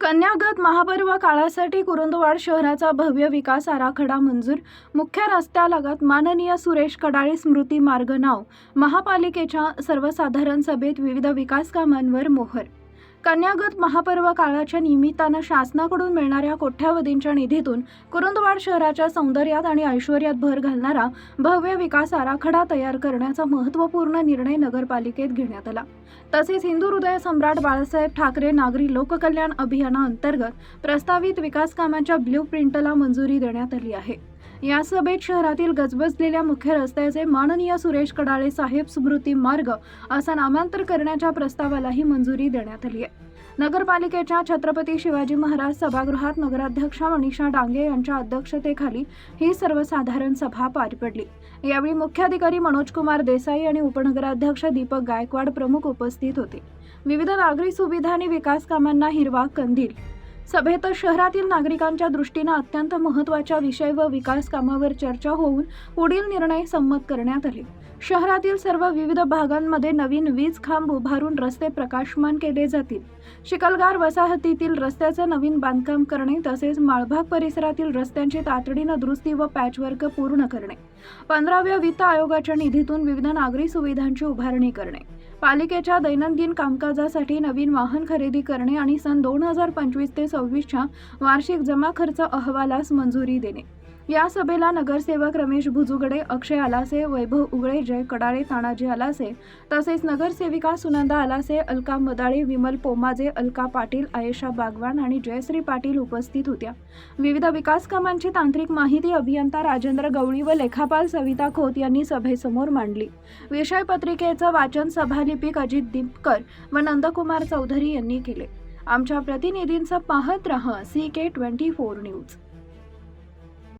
कन्यागत महापर्व काळासाठी कुरुंदवाड शहराचा भव्य विकास आराखडा मंजूर. मुख्य रस्त्यालगत माननीय सुरेश कडाळे स्मृती मार्ग नाव महापालिकेच्या सर्वसाधारण सभेत विविध विकास कामांवर मोहर. कन्यागत महापर्व काळाच्या निमित्तानं शासनाकडून मिळणाऱ्या कोट्यावधींच्या निधीतून कुरुंदवाड शहराच्या सौंदर्यात आणि ऐश्वर्यात भर घालणारा भव्य विकास आराखडा तयार करण्याचा महत्त्वपूर्ण निर्णय नगरपालिकेत घेण्यात आला. तसेच हिंदू हृदय सम्राट बाळासाहेब ठाकरे नागरी लोककल्याण अभियानाअंतर्गत प्रस्तावित विकास कामांच्या ब्लूप्रिंटला मंजुरी देण्यात आली आहे. या सभेत शहरातील गजबजलेल्या मुख्य रस्त्याचे माननीय सुरेश कडाळे साहेब स्मृती मार्ग असं नामांतर करण्याच्या प्रस्तावालाही मंजुरी देण्यात आली आहे. नगरपालिकेच्या छत्रपती शिवाजी महाराज सभागृहात नगराध्यक्षा मनीषा डांगे यांच्या अध्यक्षतेखाली ही सर्वसाधारण सभा पार पडली. यावेळी मुख्याधिकारी मनोज कुमार देसाई आणि उपनगराध्यक्ष दीपक गायकवाड प्रमुख उपस्थित होते. विविध नागरी सुविधा आणि विकास कामांना हिरवा कंदील. सभेत शहरातील नागरिकांच्या दृष्टीने अत्यंत महत्त्वाच्या विषय व विकास कामावर चर्चा होऊन पुढील निर्णय संमत करण्यात आले. शहरातील सर्व विविध भागांमध्ये नवीन वीज खांब उभारून रस्ते प्रकाशमान केले जातील. चिखलगार वसाहतीतील रस्त्याचं नवीन बांधकाम करणे तसेच माळभाग परिसरातील रस्त्यांची तातडीनं दुरुस्ती व पॅचवर्क पूर्ण करणे. 15व्या वित्त आयोगाच्या निधीतून विविध नागरी सुविधांची उभारणी करणे. पालिकेच्या दैनंदिन कामकाजासाठी नवीन वाहन खरेदी करणे आणि सन 2025 ते 26च्या वार्षिक जमा खर्च अहवालास मंजुरी देणे. या सभेला नगरसेवक रमेश भुजुगडे, अक्षय आलासे, वैभव उगळे, जय कडाळे, तानाजी आलासे तसेच नगरसेविका सुनंदा आलासे, अलका मदाळे, विमल पोमाजे, अलका पाटील, आयेशा बागवान आणि जयश्री पाटील उपस्थित होत्या. विविध विकास कामांची तांत्रिक माहिती अभियंता राजेंद्र गवळी व लेखापाल सविता खोत यांनी सभेसमोर मांडली. विषय पत्रिकेचं वाचन सभालिपिक अजित दिपकर व नंदकुमार चौधरी यांनी केले. आमच्या प्रतिनिधींचं पाहत रहा CK24 न्यूज.